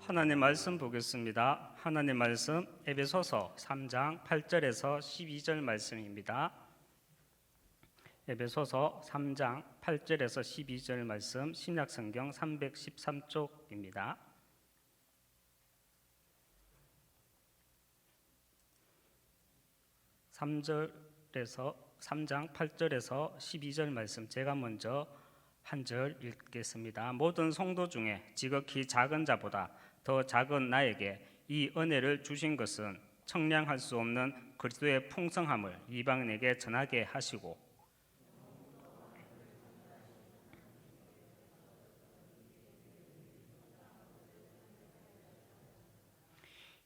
하나님 말씀 보겠습니다. 하나님 말씀 에베소서 3장 8절에서 12절 말씀입니다. 에베소서 3장 8절에서 12절 말씀 신약성경 313쪽입니다. (3장 8절에서 12절 말씀 제가 먼저 한 절 읽겠습니다. 모든 성도 중에 지극히 작은 자보다 더 작은 나에게 이 은혜를 주신 것은 청량할 수 없는 그리스도의 풍성함을 이방인에게 전하게 하시고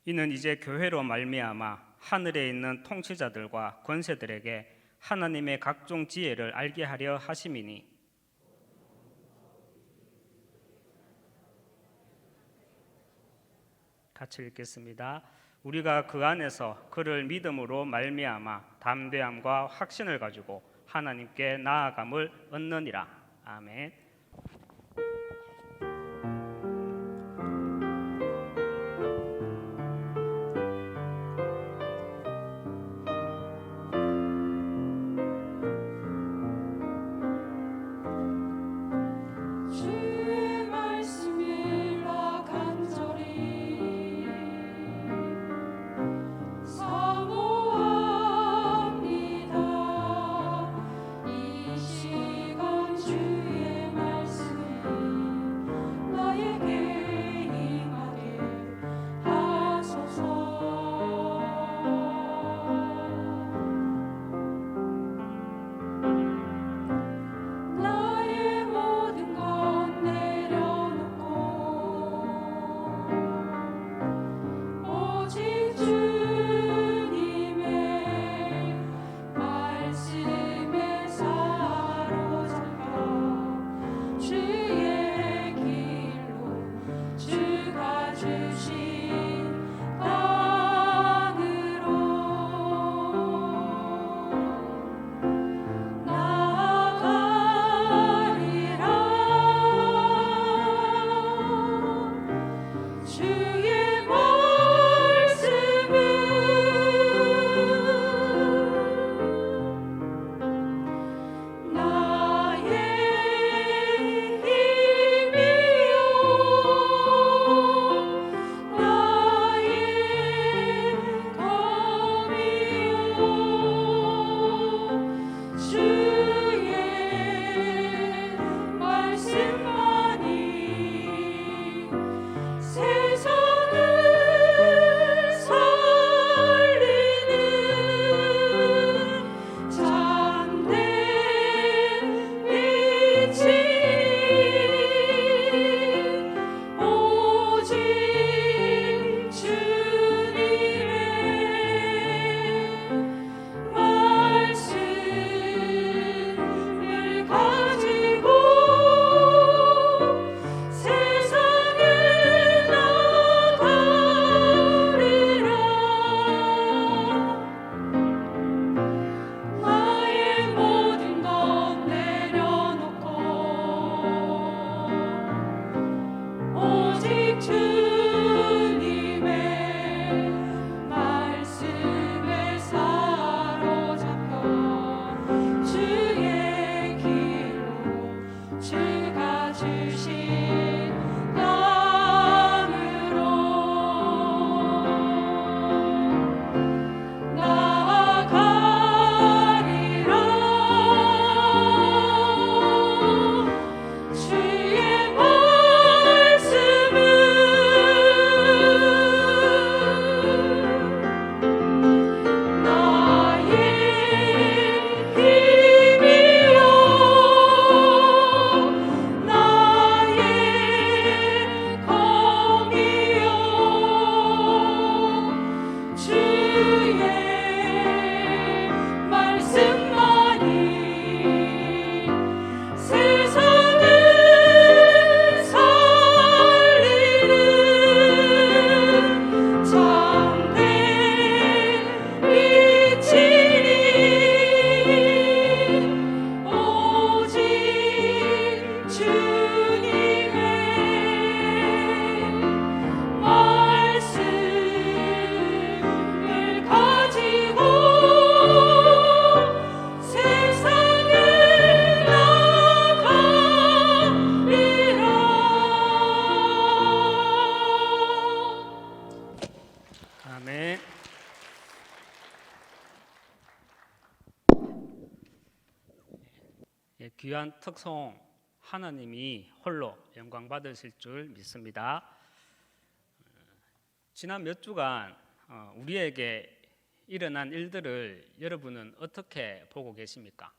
이는 이제 교회로 말미암아 하늘에 있는 통치자들과 권세들에게 하나님의 각종 지혜를 알게 하려 하심이니 같이 읽겠습니다. 우리가 그 안에서 그를 믿음으로 말미암아 담대함과 확신을 가지고 하나님께 나아감을 얻느니라. 아멘. 귀한 특송 하나님이 홀로 영광 받으실 줄 믿습니다. 지난 몇 주간 우리에게 일어난 일들을 여러분은 어떻게 보고 계십니까?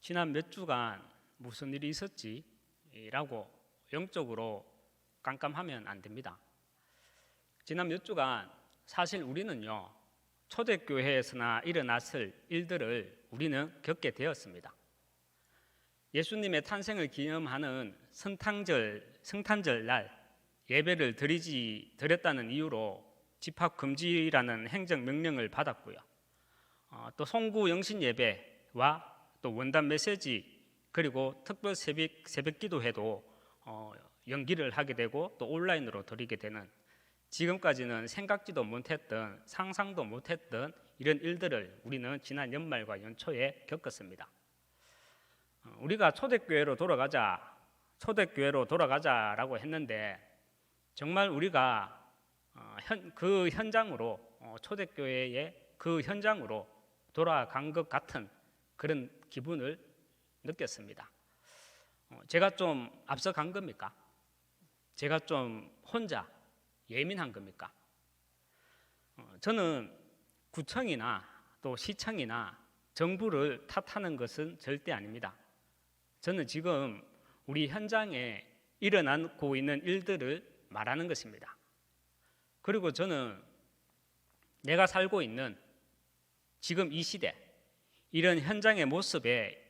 지난 몇 주간 무슨 일이 있었지? 라고 영적으로 깜깜하면 안 됩니다. 지난 몇 주간 사실 우리는요, 초대교회에서나 일어났을 일들을 우리는 겪게 되었습니다. 예수님의 탄생을 기념하는 성탄절 날 예배를 드렸다는 이유로 집합 금지라는 행정 명령을 받았고요. 또 송구 영신 예배와 또 원단 메시지 그리고 특별 새벽 기도회도 연기를 하게 되고 또 온라인으로 드리게 되는, 지금까지는 생각지도 못했던, 상상도 못했던 이런 일들을 우리는 지난 연말과 연초에 겪었습니다. 우리가 초대교회로 돌아가자라고 했는데 정말 우리가 그 현장으로, 초대교회의 그 현장으로 돌아간 것 같은 그런 기분을 느꼈습니다. 제가 좀 앞서간 겁니까? 제가 좀 혼자 예민한 겁니까? 저는 구청이나 또 시청이나 정부를 탓하는 것은 절대 아닙니다. 저는 지금 우리 현장에 일어나고 있는 일들을 말하는 것입니다. 그리고 저는 내가 살고 있는 지금 이 시대, 이런 현장의 모습에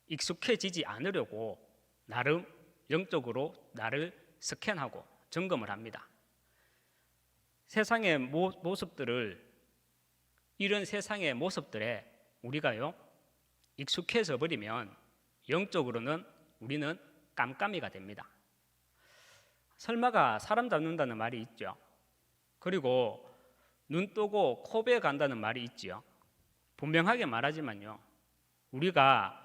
익숙해지지 않으려고 나름 영적으로 나를 스캔하고 점검을 합니다. 세상의 모습들을, 이런 세상의 모습들에 우리가요 익숙해져 버리면 영적으로는 우리는 깜깜이가 됩니다. 설마가 사람 잡는다는 말이 있죠. 그리고 눈 뜨고 코 베어 간다는 말이 있지요. 분명하게 말하지만요, 우리가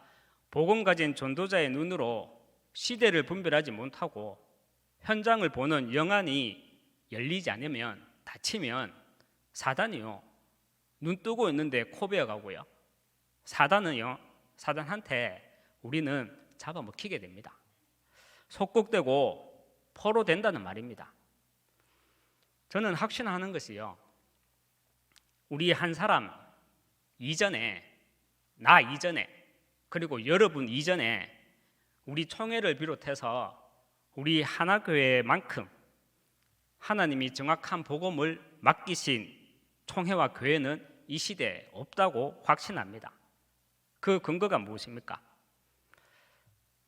복음 가진 전도자의 눈으로 시대를 분별하지 못하고 현장을 보는 영안이 열리지 않으면, 닫히면 사단이요 눈 뜨고 있는데 코 베어 가고요, 사단한테 우리는 잡아먹히게 됩니다. 속국되고 포로 된다는 말입니다. 저는 확신하는 것이요, 우리 한 사람 이전에, 나 이전에, 그리고 여러분 이전에 우리 총회를 비롯해서 우리 하나교회만큼 하나님이 정확한 복음을 맡기신 총회와 교회는 이 시대에 없다고 확신합니다. 그 근거가 무엇입니까?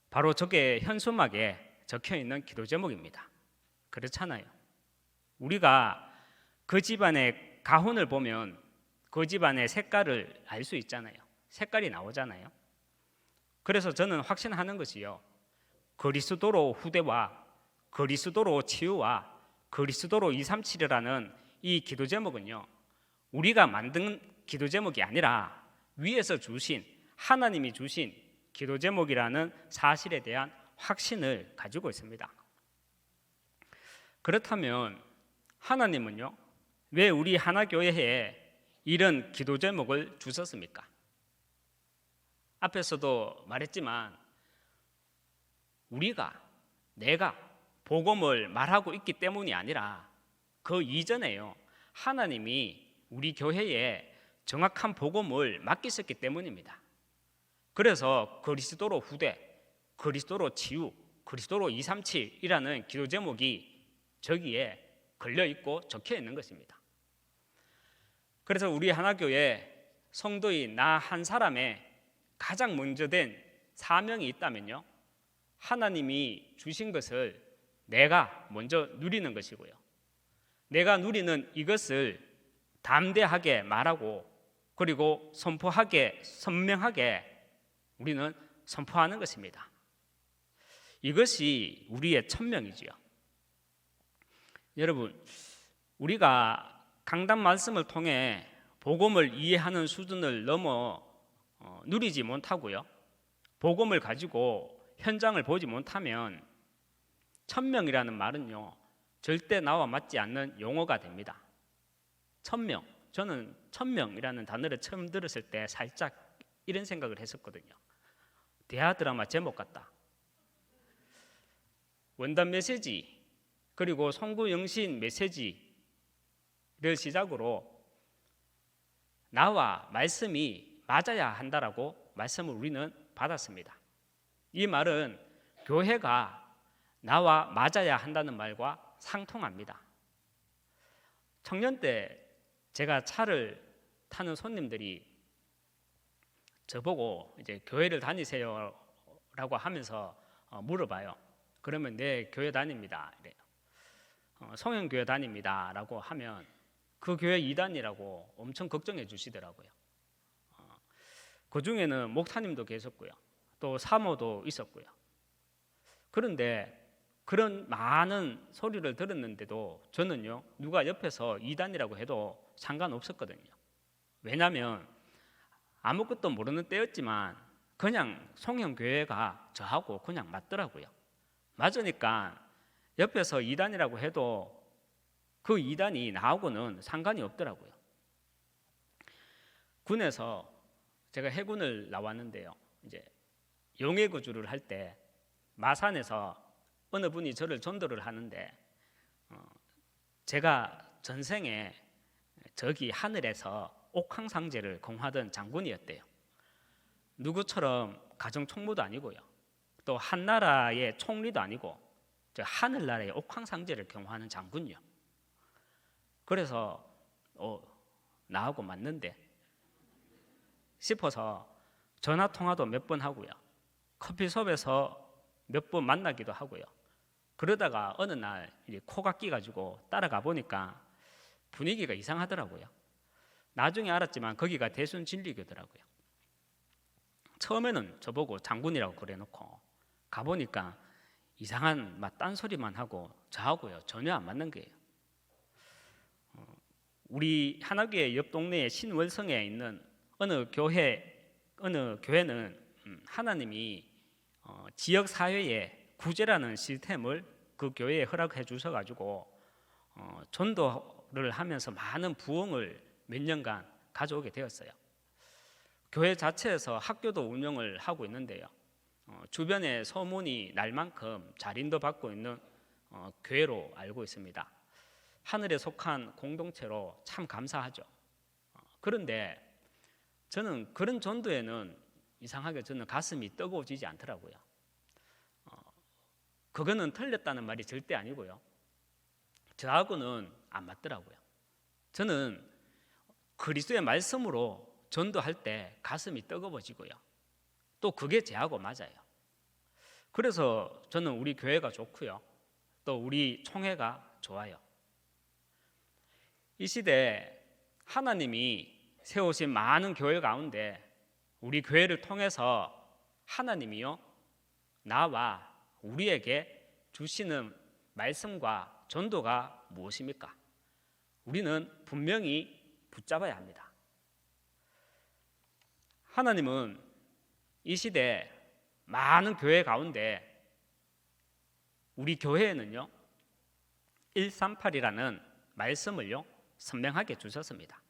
바로 저게 현수막에 적혀있는 기도 제목입니다. 그렇잖아요. 우리가 그 집안의 가훈을 보면 그 집안의 색깔을 알 수 있잖아요. 색깔이 나오잖아요. 그래서 저는 확신하는 것이요, 그리스도로 후대와 그리스도로 치유와 그리스도로 237이라는 이 기도 제목은요, 우리가 만든 기도 제목이 아니라 위에서 주신, 하나님이 주신 기도 제목이라는 사실에 대한 확신을 가지고 있습니다. 그렇다면 하나님은요, 왜 우리 하나교회에 이런 기도 제목을 주셨습니까? 앞에서도 말했지만 내가 복음을 말하고 있기 때문이 아니라 그 이전에요, 하나님이 우리 교회에 정확한 복음을 맡기셨기 때문입니다. 그래서 그리스도로 후대, 그리스도로 치유, 그리스도로 237이라는 기도 제목이 저기에 걸려있고 적혀있는 것입니다. 그래서 우리 하나교회 성도인 나 한 사람의 가장 먼저 된 사명이 있다면요, 하나님이 주신 것을 내가 먼저 누리는 것이고요, 내가 누리는 이것을 담대하게 말하고 그리고 선포하게, 선명하게 우리는 선포하는 것입니다. 이것이 우리의 천명이지요. 여러분, 우리가 강단 말씀을 통해 복음을 이해하는 수준을 넘어 누리지 못하고요, 복음을 가지고 현장을 보지 못하면 천명이라는 말은요, 절대 나와 맞지 않는 용어가 됩니다. 천명, 저는 천명이라는 단어를 처음 들었을 때 살짝 이런 생각을 했었거든요. 대하 드라마 제목 같다. 원단 메시지 그리고 송구 영신 메시지를 시작으로 나와 말씀이 맞아야 한다라고 말씀을 우리는 받았습니다. 이 말은 교회가 나와 맞아야 한다는 말과 상통합니다. 청년 때 제가 차를 타는 손님들이 저보고 이제 교회를 다니세요라고 하면서 물어봐요. 그러면 네, 교회 다닙니다. 이래요. 성현교회 다닙니다라고 하면 그 교회 이단이라고 엄청 걱정해 주시더라고요. 그 중에는 목사님도 계셨고요. 또 사모도 있었고요. 그런데 그런 많은 소리를 들었는데도 저는요, 누가 옆에서 이단이라고 해도 상관없었거든요. 왜냐하면 아무것도 모르는 때였지만 그냥 송영교회가 저하고 그냥 맞더라고요. 맞으니까 옆에서 이단이라고 해도 그 이단이 나하고는 상관이 없더라고요. 군에서 제가 해군을 나왔는데요. 이제 용해구주를 할 때 마산에서 어느 분이 저를 전도를 하는데 제가 전생에 저기 하늘에서 옥황상제를 공하던 장군이었대요. 누구처럼 가정총무도 아니고요. 또 한나라의 총리도 아니고 저 하늘나라의 옥황상제를 경호하는 장군이요. 그래서 나하고 맞는데 싶어서 전화통화도 몇 번 하고요. 커피숍에서 몇 번 만나기도 하고요. 그러다가 어느 날 코가 끼가지고 따라가 보니까 분위기가 이상하더라고요. 나중에 알았지만 거기가 대순진리교더라고요. 처음에는 저보고 장군이라고 그래놓고 가보니까 이상한 딴소리만 하고 저하고요 전혀 안 맞는 거예요. 우리 하나교회 옆 동네의 신월성에 있는 어느 교회는 하나님이 지역 사회에 구제라는 시스템을 그 교회에 허락해 주셔가지고 전도를 하면서 많은 부흥을 몇 년간 가져오게 되었어요. 교회 자체에서 학교도 운영을 하고 있는데요. 주변에 소문이 날 만큼 자린도 받고 있는 교회로 알고 있습니다. 하늘에 속한 공동체로 참 감사하죠. 그런데 저는 그런 전도에는 이상하게 저는 가슴이 뜨거워지지 않더라고요. 그거는 틀렸다는 말이 절대 아니고요. 저하고는 안 맞더라고요. 저는 그리스도의 말씀으로 전도할 때 가슴이 뜨거워지고요. 또 그게 제하고 맞아요. 그래서 저는 우리 교회가 좋고요. 또 우리 총회가 좋아요. 이 시대에 하나님이 세우신 많은 교회 가운데 우리 교회를 통해서 하나님이요 나와 우리에게 주시는 말씀과 전도가 무엇입니까? 우리는 분명히 붙잡아야 합니다. 하나님은 이 시대 많은 교회 가운데 우리 교회에는요 138이라는 말씀을요 선명하게 주셨습니다.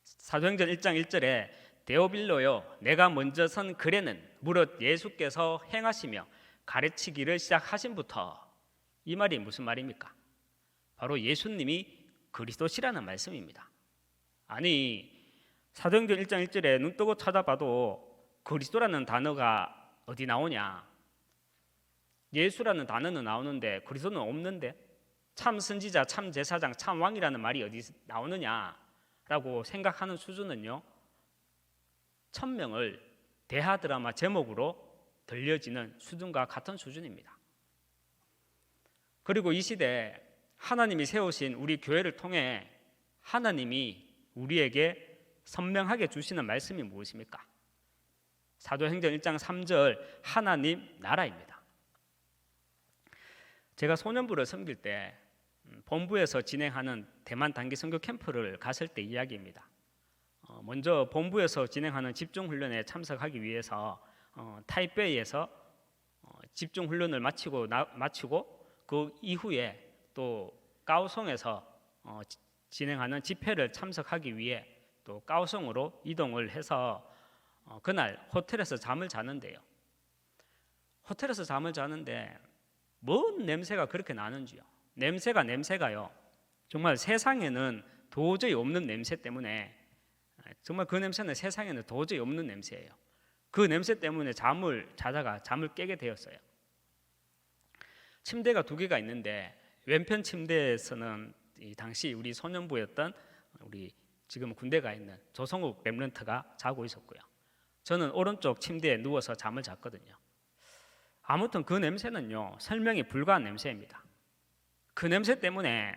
사도행전 1장 1절에 데오빌로요 내가 먼저 선 글에는 무릇 예수께서 행하시며 가르치기를 시작하신부터, 이 말이 무슨 말입니까? 바로 예수님이 그리스도시라는 말씀입니다. 아니 사도행전 1장 1절에 눈 뜨고 찾아봐도 그리스도라는 단어가 어디 나오냐? 예수라는 단어는 나오는데 그리스도는 없는데, 참 선지자, 참 제사장, 참 왕이라는 말이 어디 나오느냐라고 생각하는 수준은요 1000명을 대하 드라마 제목으로 들려지는 수준과 같은 수준입니다. 그리고 이 시대에 하나님이 세우신 우리 교회를 통해 하나님이 우리에게 선명하게 주시는 말씀이 무엇입니까? 사도행전 1장 3절 하나님 나라입니다. 제가 소년부를 섬길 때 본부에서 진행하는 대만 단기 선교 캠프를 갔을 때 이야기입니다. 먼저 본부에서 진행하는 집중훈련에 참석하기 위해서 타이베이에서 집중훈련을 마치고 그 이후에 또 가오송에서 진행하는 집회를 참석하기 위해 또 가오송으로 이동을 해서 그날 호텔에서 잠을 자는데요. 호텔에서 잠을 자는데 뭔 냄새가 그렇게 나는지요. 냄새가요. 정말 세상에는 도저히 없는 냄새 때문에, 정말 그 냄새는 세상에는 도저히 없는 냄새예요. 그 냄새 때문에 잠을 자다가 잠을 깨게 되었어요. 침대가 2개가 있는데 왼편 침대에서는 이 당시 우리 소년부였던 우리 지금 군대 가 있는 조성욱 랩런트가 자고 있었고요. 저는 오른쪽 침대에 누워서 잠을 잤거든요. 아무튼 그 냄새는요, 설명이 불가한 냄새입니다. 그 냄새 때문에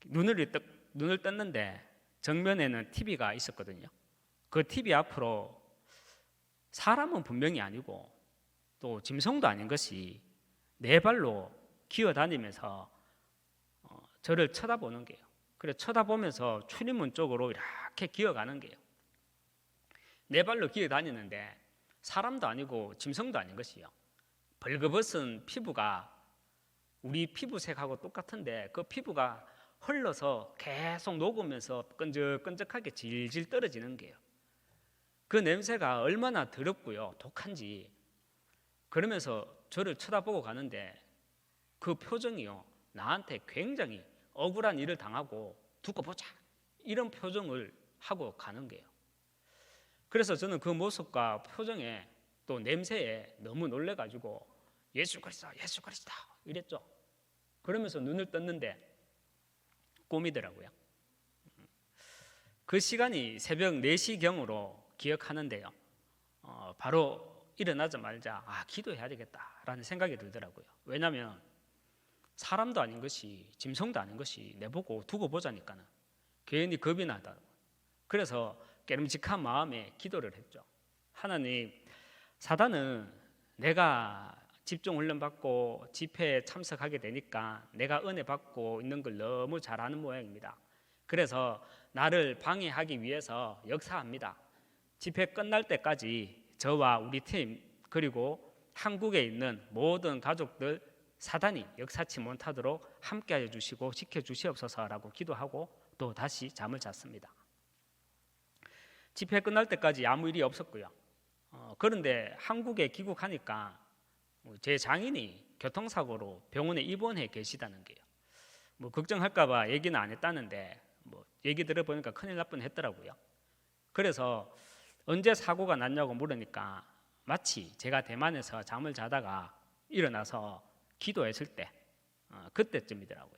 눈을 떴는데 정면에는 TV가 있었거든요. 그 TV 앞으로 사람은 분명히 아니고 또 짐승도 아닌 것이 4발로 기어다니면서 저를 쳐다보는 게요. 그래 쳐다보면서 출입문 쪽으로 이렇게 기어가는 게요. 4발로 기어다니는데 사람도 아니고 짐승도 아닌 것이요. 벌거벗은 피부가 우리 피부색하고 똑같은데 그 피부가 흘러서 계속 녹으면서 끈적끈적하게 질질 떨어지는 게요. 그 냄새가 얼마나 더럽고요, 독한지. 그러면서 저를 쳐다보고 가는데 그 표정이요, 나한테 굉장히 억울한 일을 당하고 두고 보자 이런 표정을 하고 가는 게요. 그래서 저는 그 모습과 표정에 또 냄새에 너무 놀래가지고 예수 그리스도 이랬죠. 그러면서 눈을 떴는데 꿈이더라고요. 그 시간이 새벽 4시경으로 기억하는데요. 바로 일어나자마자 기도해야 되겠다라는 생각이 들더라고요. 왜냐하면 사람도 아닌 것이, 짐승도 아닌 것이 내보고 두고 보자니까는 괜히 겁이 나더라고요. 그래서 깨름직한 마음에 기도를 했죠. 하나님, 사단은 내가 집중 훈련 받고 집회에 참석하게 되니까 내가 은혜 받고 있는 걸 너무 잘 아는 모양입니다. 그래서 나를 방해하기 위해서 역사합니다. 집회 끝날 때까지 저와 우리 팀 그리고 한국에 있는 모든 가족들 사단이 역사치 못하도록 함께하여 주시고 지켜주시옵소서라고 기도하고 또 다시 잠을 잤습니다. 집회 끝날 때까지 아무 일이 없었고요. 그런데 한국에 귀국하니까 제 장인이 교통사고로 병원에 입원해 계시다는 게요. 걱정할까봐 얘기는 안 했다는데 얘기 들어보니까 큰일 날 뻔했더라고요. 그래서 언제 사고가 났냐고 물으니까 마치 제가 대만에서 잠을 자다가 일어나서 기도했을 때 그때쯤이더라고요.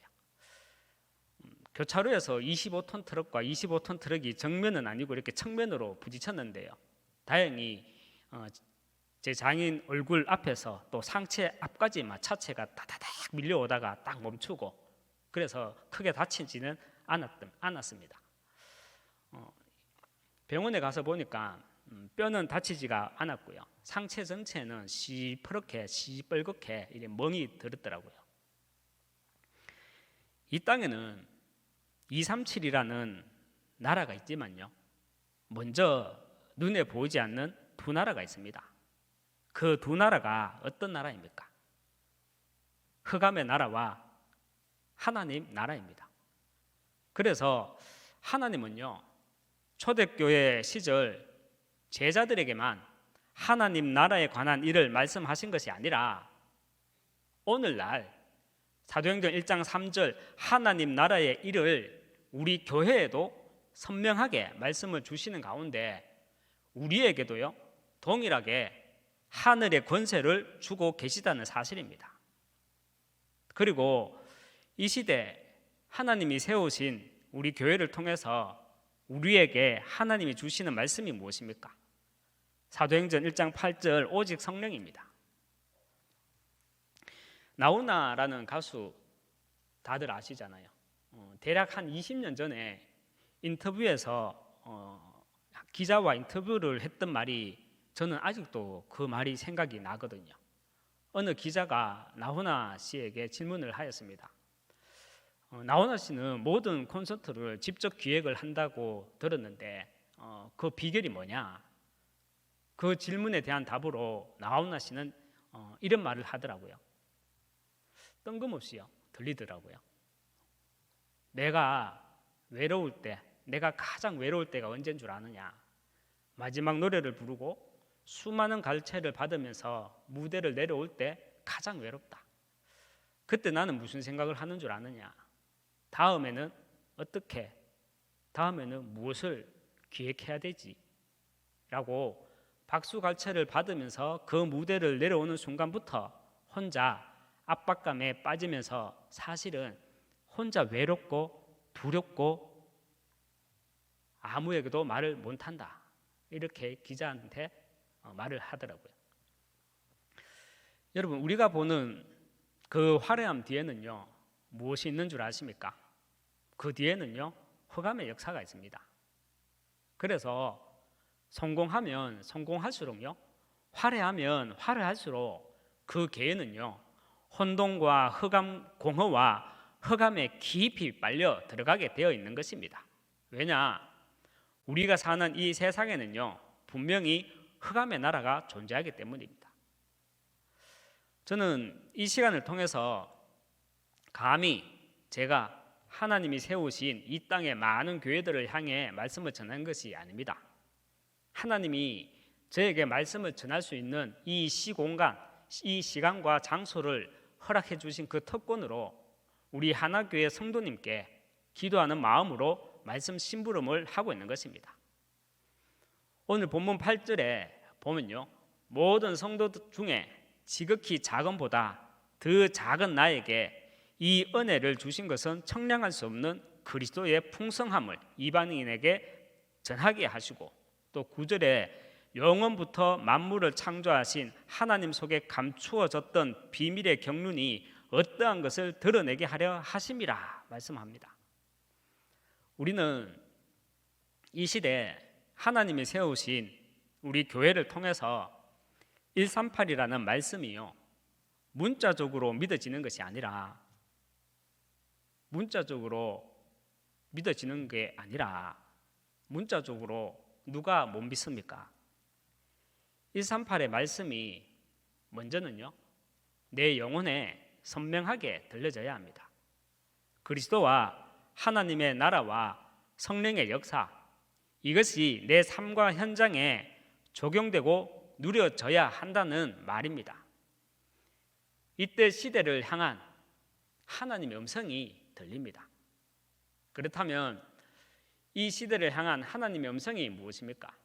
교차로에서 25톤 트럭과 25톤 트럭이 정면은 아니고 이렇게 측면으로 부딪혔는데요. 다행히 제 장인 얼굴 앞에서 또 상체 앞까지 차체가 다다닥 밀려오다가 딱 멈추고 그래서 크게 다치지는 않았습니다. 병원에 가서 보니까 뼈는 다치지가 않았고요. 상체 전체는 시뻘겋게 멍이 들었더라고요. 이 땅에는 237이라는 나라가 있지만요. 먼저 눈에 보이지 않는 2 나라가 있습니다. 그 2 나라가 어떤 나라입니까? 흑암의 나라와 하나님 나라입니다. 그래서 하나님은요, 초대교회 시절 제자들에게만 하나님 나라에 관한 일을 말씀하신 것이 아니라 오늘날 사도행전 1장 3절 하나님 나라의 일을 우리 교회에도 선명하게 말씀을 주시는 가운데 우리에게도요 동일하게 하늘의 권세를 주고 계시다는 사실입니다. 그리고 이 시대 하나님이 세우신 우리 교회를 통해서 우리에게 하나님이 주시는 말씀이 무엇입니까? 사도행전 1장 8절 오직 성령입니다. 나훈아라는 가수 다들 아시잖아요. 대략 한 20년 전에 인터뷰에서 기자와 인터뷰를 했던 말이 저는 아직도 그 말이 생각이 나거든요. 어느 기자가 나훈아 씨에게 질문을 하였습니다. 나훈아 씨는 모든 콘서트를 직접 기획을 한다고 들었는데 그 비결이 뭐냐? 그 질문에 대한 답으로 나훈아 씨는 이런 말을 하더라고요. 뜬금없이요 들리더라고요. 내가 가장 외로울 때가 언제인 줄 아느냐? 마지막 노래를 부르고 수많은 갈채를 받으면서 무대를 내려올 때 가장 외롭다. 그때 나는 무슨 생각을 하는 줄 아느냐? 다음에는 어떻게? 다음에는 무엇을 기획해야 되지? 라고 박수갈채를 받으면서 그 무대를 내려오는 순간부터 혼자 압박감에 빠지면서 사실은 혼자 외롭고 두렵고 아무에게도 말을 못한다. 이렇게 기자한테 말을 하더라고요. 여러분, 우리가 보는 그 화려함 뒤에는요, 무엇이 있는 줄 아십니까? 그 뒤에는요, 흑암의 역사가 있습니다. 그래서 성공하면 성공할수록요, 화려하면 화려할수록 그 계에는요, 혼돈과 흑암, 공허와 흑암에 깊이 빨려 들어가게 되어 있는 것입니다. 왜냐? 우리가 사는 이 세상에는요, 분명히 흑암의 나라가 존재하기 때문입니다. 저는 이 시간을 통해서 감히 제가 하나님이 세우신 이 땅의 많은 교회들을 향해 말씀을 전하는 것이 아닙니다. 하나님이 저에게 말씀을 전할 수 있는 이 시공간, 이 시간과 장소를 허락해 주신 그 특권으로 우리 하나교회 성도님께 기도하는 마음으로 말씀 심부름을 하고 있는 것입니다. 오늘 본문 8절에 보면요, 모든 성도 중에 지극히 작은보다 더 작은 나에게 이 은혜를 주신 것은 청량할 수 없는 그리스도의 풍성함을 이방인에게 전하게 하시고, 또 9절에 영원부터 만물을 창조하신 하나님 속에 감추어졌던 비밀의 경륜이 어떠한 것을 드러내게 하려 하심이라 말씀합니다. 우리는 이 시대에 하나님이 세우신 우리 교회를 통해서 138이라는 말씀이요, 문자적으로 믿어지는 것이 아니라, 문자적으로 누가 못 믿습니까? 138의 말씀이 먼저는요, 내 영혼에 선명하게 들려져야 합니다. 그리스도와 하나님의 나라와 성령의 역사, 이것이 내 삶과 현장에 적용되고 누려져야 한다는 말입니다. 이때 시대를 향한 하나님의 음성이 들립니다. 그렇다면 이 시대를 향한 하나님의 음성이 무엇입니까?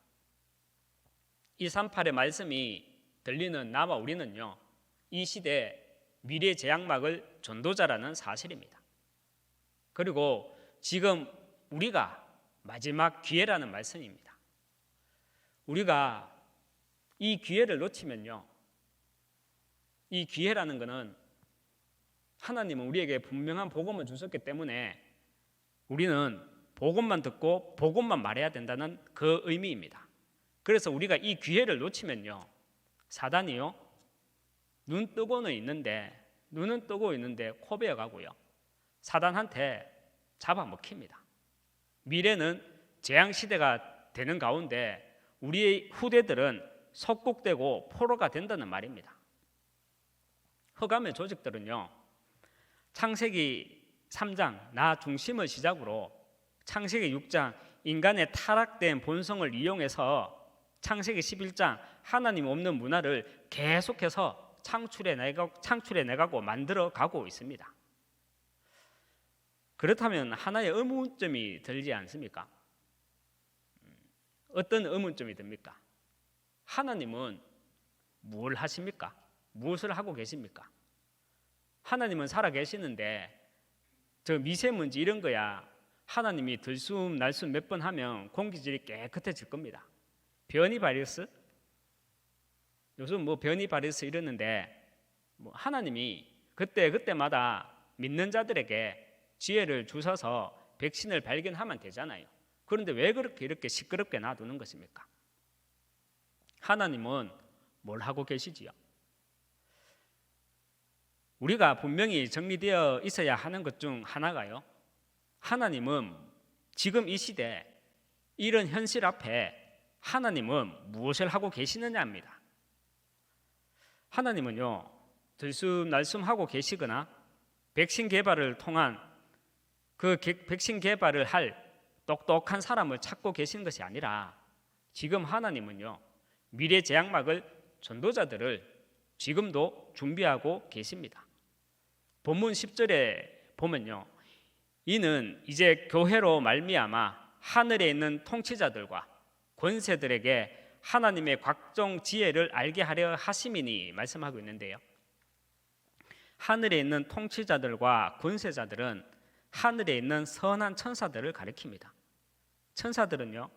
238의 말씀이 들리는 나와 우리는요, 이 시대 미래 제약막을 전도자라는 사실입니다. 그리고 지금 우리가 마지막 기회라는 말씀입니다. 우리가 이 기회를 놓치면요, 이 기회라는 것은 하나님은 우리에게 분명한 복음을 주셨기 때문에 우리는 복음만 듣고 복음만 말해야 된다는 그 의미입니다. 그래서 우리가 이 기회를 놓치면요, 사단이요, 눈은 뜨고 있는데 코 베어가고요, 사단한테 잡아먹힙니다. 미래는 재앙시대가 되는 가운데 우리의 후대들은 속국되고 포로가 된다는 말입니다. 흑암의 조직들은요, 창세기 3장 나 중심을 시작으로 창세기 6장 인간의 타락된 본성을 이용해서 창세기 11장 하나님 없는 문화를 계속해서 창출해내가고 만들어가고 있습니다. 그렇다면 하나의 의문점이 들지 않습니까? 어떤 의문점이 듭니까? 하나님은 뭘 하십니까? 무엇을 하고 계십니까? 하나님은 살아 계시는데 저 미세먼지 이런 거야 하나님이 들숨 날숨 몇 번 하면 공기질이 깨끗해질 겁니다. 변이 바이러스? 요즘 변이 바이러스 이러는데 하나님이 그때마다 믿는 자들에게 지혜를 주셔서 백신을 발견하면 되잖아요. 그런데 왜 그렇게 이렇게 시끄럽게 놔두는 것입니까? 하나님은 뭘 하고 계시지요? 우리가 분명히 정리되어 있어야 하는 것 중 하나가요, 하나님은 지금 이 시대 이런 현실 앞에 하나님은 무엇을 하고 계시느냐입니다. 하나님은요, 들숨날숨하고 계시거나 백신 개발을 통한 그 백신 개발을 할 똑똑한 사람을 찾고 계시는 것이 아니라 지금 하나님은요, 미래 제약막을 전도자들을 지금도 준비하고 계십니다. 본문 10절에 보면요, 이는 이제 교회로 말미암아 하늘에 있는 통치자들과 권세들에게 하나님의 각종 지혜를 알게 하려 하심이니 말씀하고 있는데요, 하늘에 있는 통치자들과 권세자들은 하늘에 있는 선한 천사들을 가리킵니다. 천사들은요,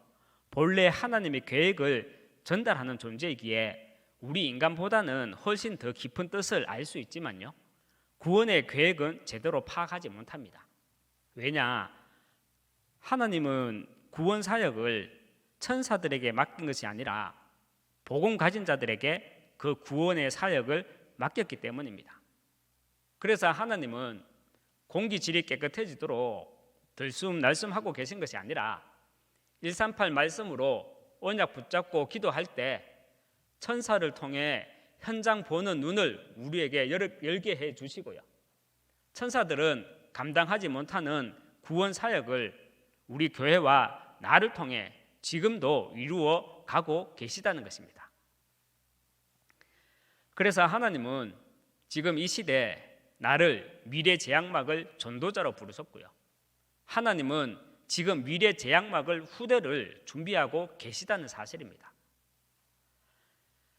본래 하나님의 계획을 전달하는 존재이기에 우리 인간보다는 훨씬 더 깊은 뜻을 알 수 있지만요, 구원의 계획은 제대로 파악하지 못합니다. 왜냐? 하나님은 구원 사역을 천사들에게 맡긴 것이 아니라 복음 가진 자들에게 그 구원의 사역을 맡겼기 때문입니다. 그래서 하나님은 공기 질이 깨끗해지도록 들숨날숨하고 계신 것이 아니라 138 말씀으로 언약 붙잡고 기도할 때 천사를 통해 현장 보는 눈을 우리에게 열게 해 주시고요, 천사들은 감당하지 못하는 구원 사역을 우리 교회와 나를 통해 지금도 이루어 가고 계시다는 것입니다. 그래서 하나님은 지금 이 시대에 나를 미래 제약막을 전도자로 부르셨고요, 하나님은 지금 미래 제약막을 후대를 준비하고 계시다는 사실입니다.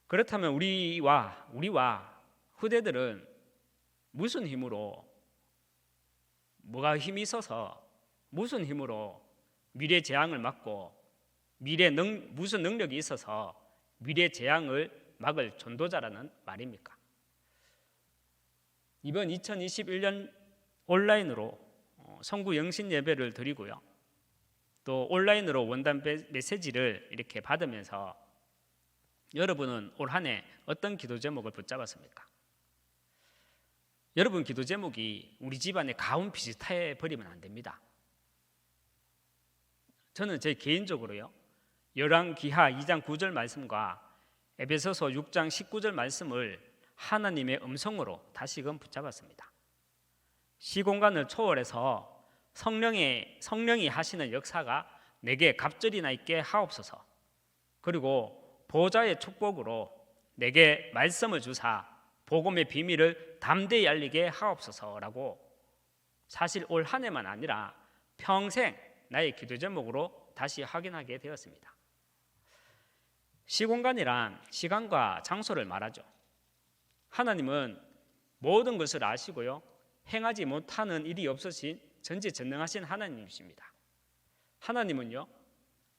그렇다면 우리와 후대들은 무슨 힘으로, 뭐가 힘이 있어서, 무슨 힘으로 미래 재앙을 막고 무슨 능력이 있어서 미래 재앙을 막을 전도자라는 말입니까? 이번 2021년 온라인으로 성구 영신 예배를 드리고요, 또 온라인으로 원단 메시지를 이렇게 받으면서 여러분은 올 한 해 어떤 기도 제목을 붙잡았습니까? 여러분 기도 제목이 우리 집안의 가훈 비슷해 버리면 안 됩니다. 저는 제 개인적으로요, 열왕기하 2장 9절 말씀과 에베소서 6장 19절 말씀을 하나님의 음성으로 다시금 붙잡았습니다. 시공간을 초월해서 성령이 하시는 역사가 내게 갑절이나 있게 하옵소서. 그리고 보좌의 축복으로 내게 말씀을 주사 복음의 비밀을 담대히 알리게 하옵소서라고, 사실 올 한 해만 아니라 평생 나의 기도 제목으로 다시 확인하게 되었습니다. 시공간이란 시간과 장소를 말하죠. 하나님은 모든 것을 아시고요, 행하지 못하는 일이 없으신 전지전능하신 하나님이십니다. 하나님은요,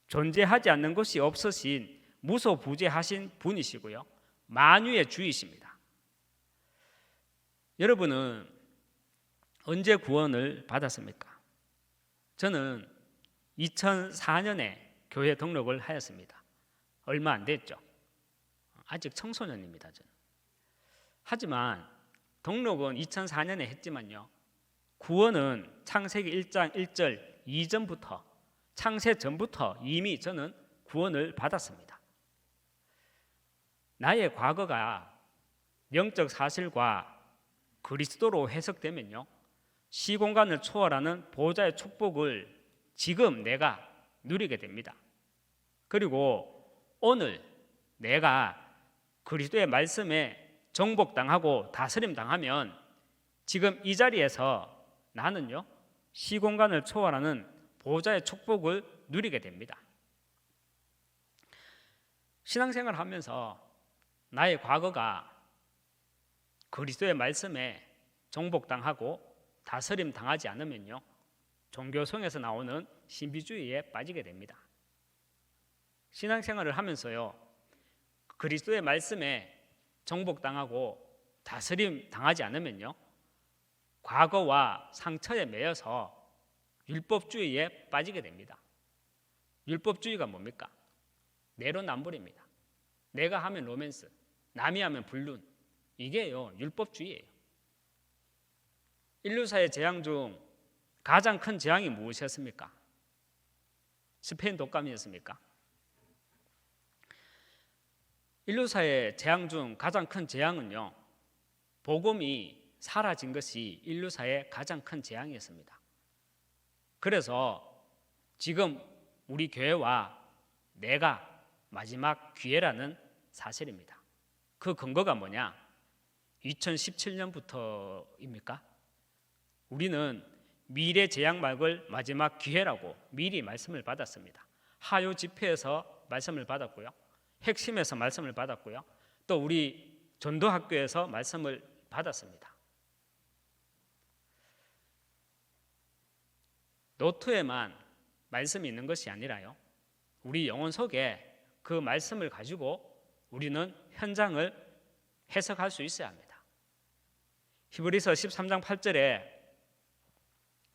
존재하지 않는 것이 없으신 무소부재하신 분이시고요, 만유의 주이십니다. 여러분은 언제 구원을 받았습니까? 저는 2004년에 교회 등록을 하였습니다. 얼마 안 됐죠. 아직 청소년입니다, 저는. 하지만 등록은 2004년에 했지만요, 구원은 창세기 1장 1절 이전부터, 창세 전부터 이미 저는 구원을 받았습니다. 나의 과거가 영적 사실과 그리스도로 해석되면요, 시공간을 초월하는 보좌의 축복을 지금 내가 누리게 됩니다. 그리고 오늘 내가 그리스도의 말씀에 정복당하고 다스림당하면 지금 이 자리에서 나는요, 시공간을 초월하는 보좌의 축복을 누리게 됩니다. 신앙생활을 하면서 나의 과거가 그리스도의 말씀에 정복당하고 다스림당하지 않으면요, 종교성에서 나오는 신비주의에 빠지게 됩니다. 신앙생활을 하면서요, 그리스도의 말씀에 정복당하고 다스림당하지 않으면요, 과거와 상처에 매여서 율법주의에 빠지게 됩니다. 율법주의가 뭡니까? 내로남불입니다. 내가 하면 로맨스, 남이 하면 불륜, 이게요 율법주의예요. 인류사의 재앙 중 가장 큰 재앙이 무엇이었습니까? 스페인 독감이었습니까? 인류사의 재앙 중 가장 큰 재앙은요, 복음이 사라진 것이 인류사의 가장 큰 재앙이었습니다. 그래서 지금 우리 교회와 내가 마지막 기회라는 사실입니다. 그 근거가 뭐냐? 2017년부터입니까? 우리는 미래 제약막을 마지막 기회라고 미리 말씀을 받았습니다. 하요 집회에서 말씀을 받았고요. 핵심에서 말씀을 받았고요. 또 우리 전도학교에서 말씀을 받았습니다. 노트에만 말씀이 있는 것이 아니라요, 우리 영혼 속에 그 말씀을 가지고 우리는 현장을 해석할 수 있어야 합니다. 히브리서 13장 8절에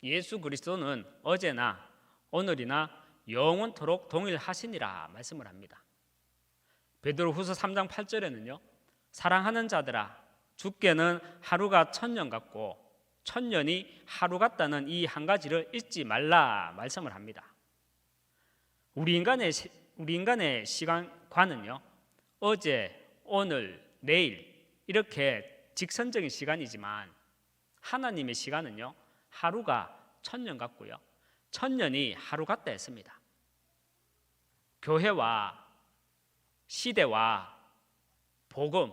예수 그리스도는 어제나 오늘이나 영원토록 동일하시니라 말씀을 합니다. 베드로후서 3장 8절에는요, 사랑하는 자들아, 주께는 하루가 1000년 같고 1000년이 하루 같다는 이 한 가지를 잊지 말라 말씀을 합니다. 우리 인간의 시간관은요, 어제, 오늘, 내일 이렇게 직선적인 시간이지만 하나님의 시간은요, 하루가 1000년 같고요, 1000년이 하루 같다 했습니다. 교회와 시대와 복음,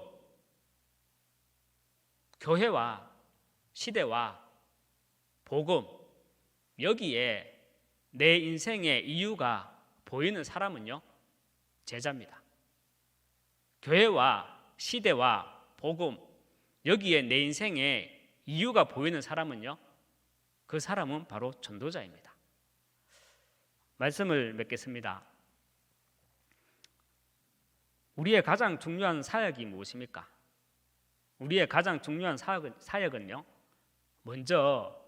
교회와 시대와 복음, 여기에 내 인생의 이유가 보이는 사람은요, 제자입니다. 교회와 시대와 복음, 여기에 내 인생의 이유가 보이는 사람은요, 그 사람은 바로 전도자입니다. 말씀을 맺겠습니다. 우리의 가장 중요한 사역이 무엇입니까? 우리의 가장 중요한 사역은요, 먼저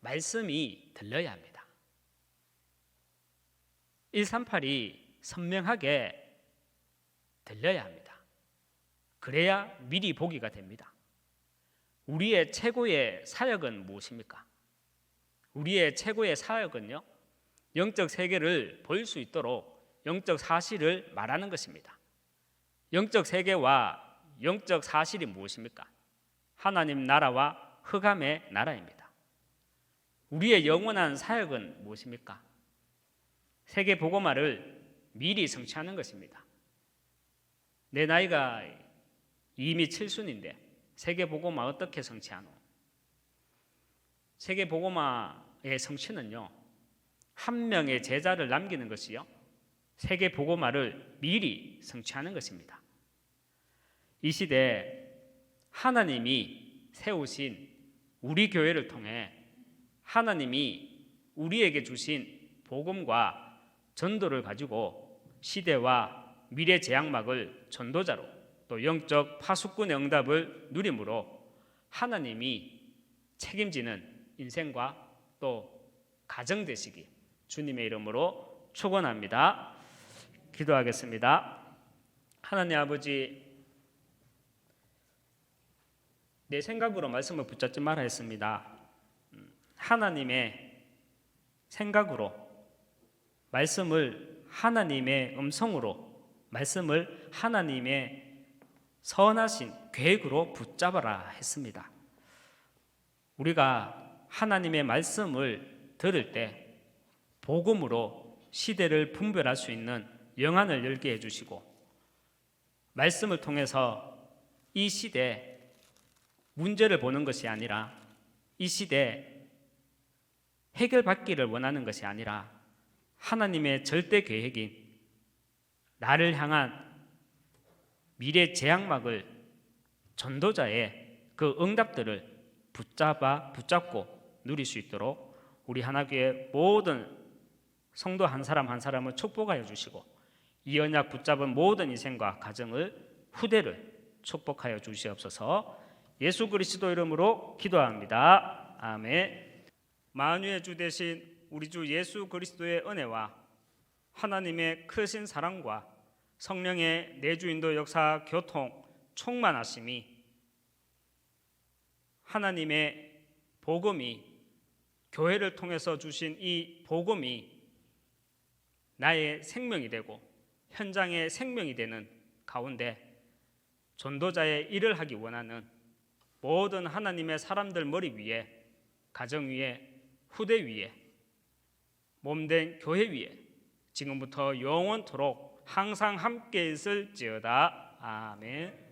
말씀이 들려야 합니다. 138이 선명하게 들려야 합니다. 그래야 미리 보기가 됩니다. 우리의 최고의 사역은 무엇입니까? 우리의 최고의 사역은요, 영적 세계를 볼 수 있도록 영적 사실을 말하는 것입니다. 영적 세계와 영적 사실이 무엇입니까? 하나님 나라와 흑암의 나라입니다. 우리의 영원한 사역은 무엇입니까? 세계 복음화를 미리 성취하는 것입니다. 내 나이가 이미 7순인데 세계 복음화 어떻게 성취하노? 세계 복음화의 성취는요, 한 명의 제자를 남기는 것이요, 세계 복음화를 미리 성취하는 것입니다. 이 시대에 하나님이 세우신 우리 교회를 통해 하나님이 우리에게 주신 복음과 전도를 가지고 시대와 미래 제약막을 전도자로, 또 영적 파수꾼의 응답을 누림으로 하나님이 책임지는 인생과 또 가정 되시기 주님의 이름으로 축원합니다. 기도하겠습니다. 하나님 아버지, 내 생각으로 말씀을 붙잡지 말아 했습니다. 하나님의 생각으로, 말씀을 하나님의 음성으로, 말씀을 하나님의 선하신 계획으로 붙잡아라 했습니다. 우리가 하나님의 말씀을 들을 때 복음으로 시대를 분별할 수 있는 영안을 열게 해주시고, 말씀을 통해서 이 시대 문제를 보는 것이 아니라, 이 시대 해결받기를 원하는 것이 아니라 하나님의 절대 계획인 나를 향한 미래 제약막을, 전도자의 그 응답들을 붙잡고 누릴 수 있도록 우리 하나교회 모든 성도 한 사람 한 사람을 축복하여 주시고, 이 언약 붙잡은 모든 인생과 가정을, 후대를 축복하여 주시옵소서. 예수 그리스도 이름으로 기도합니다. 아멘. 만유의 주 되신 우리 주 예수 그리스도의 은혜와 하나님의 크신 사랑과 성령의 내주인도 역사 교통 충만하심이, 하나님의 복음이, 교회를 통해서 주신 이 복음이 나의 생명이 되고 현장의 생명이 되는 가운데 전도자의 일을 하기 원하는 모든 하나님의 사람들 머리 위에, 가정 위에, 후대 위에, 몸된 교회 위에 지금부터 영원토록 항상 함께 있을지어다. 아멘.